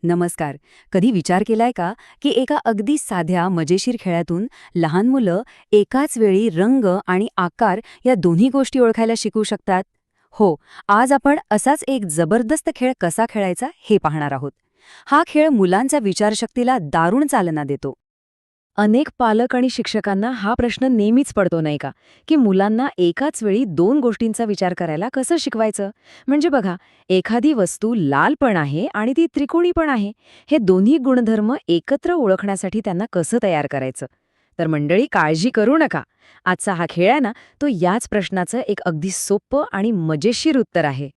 नमस्कार. कधी विचार केलाय का की एका अगदी साध्या मजेशीर खेळातून लहान मुलं एकाच वेळी रंग आणि आकार या दोन्ही गोष्टी ओळखायला शिकू शकतात? हो, आज आपण असाच एक जबरदस्त खेळ कसा खेळायचा हे पाहणार आहोत. हा खेळ मुलांच्या विचारशक्तीला दारुण चालना देतो. अनेक पालक आणि शिक्षकांना हा प्रश्न नेहमीच पडतो नाही का, की मुलांना एकाच वेळी दोन गोष्टींचा विचार करायला कसं शिकवायचं. म्हणजे बघा, एखादी वस्तू लाल पण आहे आणि ती त्रिकोणी पण आहे. हे दोन्ही गुणधर्म एकत्र ओळखण्यासाठी त्यांना कसं तयार करायचं. तर मंडळी, काळजी करू नका. आजचा हा खेळ आहे ना, तो याच प्रश्नाचं एक अगदी सोपं आणि मजेशीर उत्तर आहे.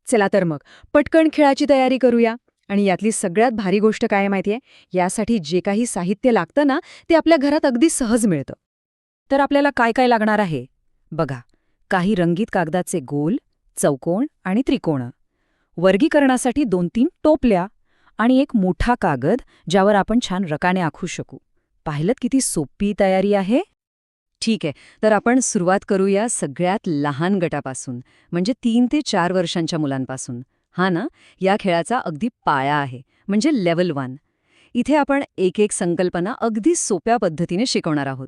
चला तर मग पटकन खेळाची तयारी करूया. आणि यातली सगळ्यात भारी गोष्ट काय आहे माहितीये, यासाठी जे काही साहित्य लागतं ना, ते आपल्या घरात अगदी सहज मिळतं. तर आपल्याला काय काय लागणार आहे बघा. काही रंगीत कागदाचे गोल, चौकोन आणि त्रिकोण, वर्गीकरणासाठी 2-3 टोपल्या आणि एक मोठा कागद ज्यावर आपण छान रकाने आखू शकू. पाहिलं किती सोपी तयारी आहे. ठीक आहे, तर आपण सुरुवात करूया सगळ्यात लहान गटापासून, म्हणजे 3 ते 4 वर्षांच्या मुलांपासून. हा ना, या खेळाचा अगदी पाया आहे, म्हणजे लेव्हल 1. इथे आपण एक एक संकल्पना अगदी सोप्या पद्धतीने शिकवणार आहोत.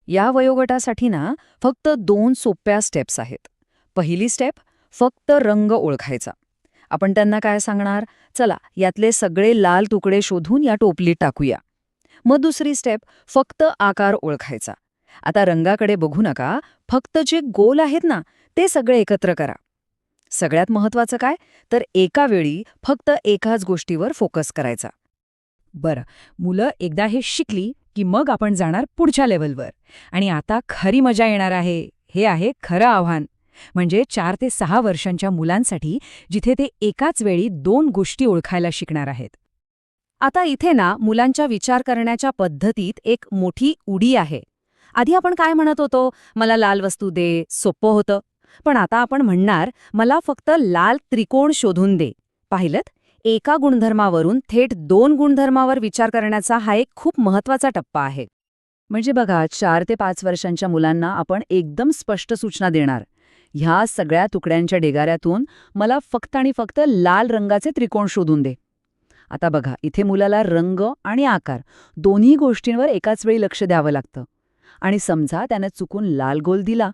या वयोगटासाठी ना फक्त 2 सोप्या स्टेप्स आहेत. पहिली स्टेप, फक्त रंग ओळखायचा. आपण त्यांना काय सांगणार, चला यातले सगळे लाल तुकडे शोधून या टोपलीत टाकूया. मग दुसरी स्टेप, फक्त आकार ओळखायचा. आता रंगाकडे बघू नका, फक्त जे गोल आहेत ना ते सगळे एकत्र करा. सगळ्यात महत्वाचं काय, तर एका वेळी फक्त एकाच गोष्टीवर फोकस करायचा. बरं, मुलं एकदा हे शिकली की मग आपण जाणार पुढच्या लेव्हलवर. आणि आता खरी मजा येणार आहे. हे आहे खरं आव्हान. म्हणजे 4 ते 6 वर्षांच्या मुलांसाठी, जिथे ते एकाच वेळी 2 गोष्टी ओळखायला शिकणार आहेत. आता इथे ना मुलांच्या विचार करण्याच्या पद्धतीत एक मोठी उडी आहे. आधी आपण काय म्हणत होतो, मला लाल वस्तू दे, सोपं होतं. पण आता आपण म्हणणार, मला फक्त लाल त्रिकोण शोधून दे. पाहिलंत, एका गुणधर्मावरून थेट 2 गुणधर्मावर विचार करण्याचा हा एक खूप महत्वाचा टप्पा आहे. म्हणजे बघा, 4 ते 5 वर्षांच्या मुलांना आपण एकदम स्पष्ट सूचना देणार. ह्या सगळ्या तुकड्यांच्या ढिगाऱ्यातून मला फक्त आणि फक्त लाल रंगाचे त्रिकोण शोधून दे. आता बघा, इथे मुलाला रंग आणि आकार दोन्ही गोष्टींवर एकाच वेळी लक्ष द्यावं लागतं. आणि समजा त्याने चुकून लाल गोल दिला,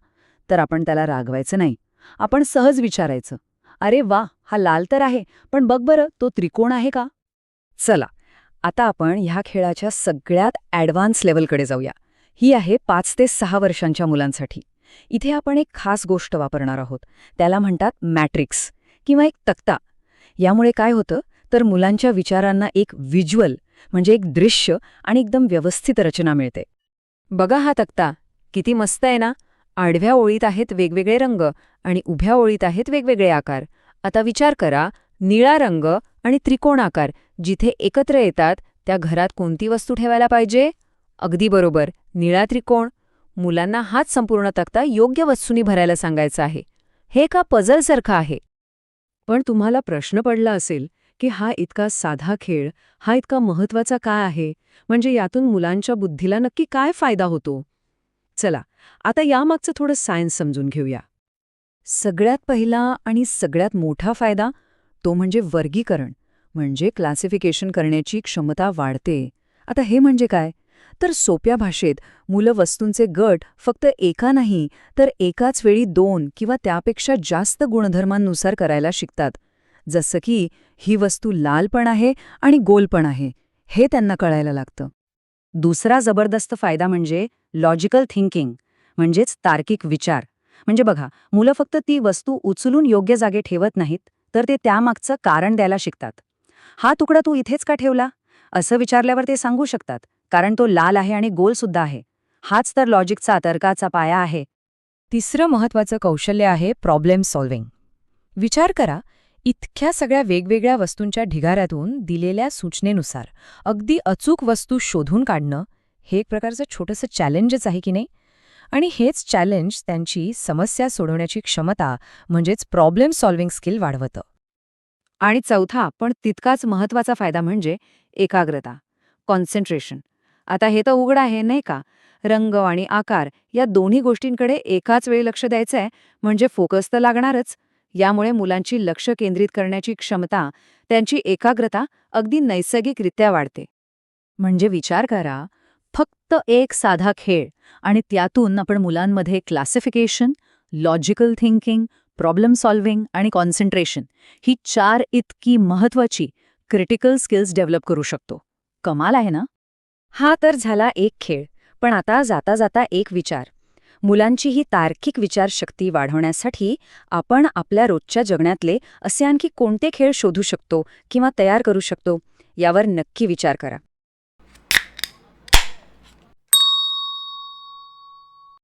तर आपण त्याला रागवायचं नाही. आपण सहज विचारायचं, अरे वा, हा लाल तर आहे, पण बघ बरं, तो त्रिकोण आहे का? चला, आता आपण ह्या खेळाच्या सगळ्यात ॲडव्हान्स लेव्हलकडे जाऊया. ही आहे 5 ते 6 वर्षांच्या मुलांसाठी. इथे आपण एक खास गोष्ट वापरणार आहोत. त्याला म्हणतात मॅट्रिक्स किंवा एक तक्ता. यामुळे काय होतं, तर मुलांच्या विचारांना एक व्हिज्युअल, म्हणजे एक दृश्य आणि एकदम व्यवस्थित रचना मिळते. बघा हा तक्ता, किती मस्त आहे ना. आडव्या ओळीत आहेत वेगवेगळे रंग आणि उभ्या ओळीत आहेत वेगवेगळे आकार. आता विचार करा, निळा रंग आणि त्रिकोण आकार जिथे एकत्र येतात, त्या घरात कोणती वस्तू ठेवायला पाहिजे? अगदी बरोबर, निळा त्रिकोण. मुलांना हाच संपूर्ण तक्ता योग्य वस्तूंनी भरायला सांगायचा आहे. हे का पझलसारखं आहे. पण तुम्हाला प्रश्न पडला असेल की हा इतका साधा खेळ, हा इतका महत्वाचा काय आहे? म्हणजे यातून मुलांच्या बुद्धीला नक्की काय फायदा होतो? चला, आता यामागचं थोडं सायन्स समजून घेऊया. सगळ्यात पहिला आणि सगळ्यात मोठा फायदा तो म्हणजे वर्गीकरण, म्हणजे क्लासिफिकेशन करण्याची क्षमता वाढते. आता हे म्हणजे काय, तर सोप्या भाषेत मुलं वस्तूंचे गट फक्त एका नाही, तर एकाच वेळी 2 किंवा त्यापेक्षा जास्त गुणधर्मांनुसार करायला शिकतात. जसं की ही वस्तू लाल पण आहे आणि गोल पण आहे, हे त्यांना कळायला लागतं. दुसरा जबरदस्त फायदा म्हणजे लॉजिकल थिंकिंग, म्हणजेच तार्किक विचार. म्हणजे बघा, मुलं फक्त ती वस्तू उचलून योग्य जागे ठेवत नाहीत, तर ते त्यामागचं कारण द्यायला शिकतात. हा तुकडा तू इथेच का ठेवला, असं विचारल्यावर ते सांगू शकतात, कारण तो लाल आहे आणि गोल सुद्धा आहे. हाच तर लॉजिकचा, तर्काचा पाया आहे. तिसरं महत्वाचं कौशल्य आहे प्रॉब्लेम सॉल्व्हिंग. विचार करा, इतक्या सगळ्या वेगवेगळ्या वस्तूंच्या ढिगाऱ्यातून दिलेल्या सूचनेनुसार अगदी अचूक वस्तू शोधून काढणं, हे एक प्रकारचं छोटंसं चॅलेंजच आहे की नाही? आणि हेच चॅलेंज त्यांची समस्या सोडवण्याची क्षमता, म्हणजेच प्रॉब्लेम सॉल्व्हिंग स्किल वाढवतं. आणि चौथा पण तितकाच महत्वाचा फायदा म्हणजे एकाग्रता, कॉन्सन्ट्रेशन. आता हे तर उघड आहे नाही का, रंग आणि आकार या दोन्ही गोष्टींकडे एकाच वेळी लक्ष द्यायचंय, म्हणजे फोकस तर लागणारच. यामुळे मुलांची लक्ष केंद्रित करण्याची क्षमता, त्यांची एकाग्रता अगदी नैसर्गिकरित्या वाढते. म्हणजे विचार करा, फक्त एक साधा खेळ आणि त्यातून आपण मुलांमध्ये classification, logical thinking, problem solving आणि कॉन्सन्ट्रेशन ही 4 इतकी महत्वाची क्रिटिकल स्किल्स डेव्हलप करू शकतो. कमाल आहे ना? हा तर झाला एक खेळ. पण आता जाता जाता एक विचार. मुलांची ही तार्किक विचारशक्ती वाढवण्यासाठी आपण आपल्या रोजच्या जगण्यातले असे आणखी कोणते खेळ शोधू शकतो किंवा तयार करू शकतो यावर नक्की विचार करा.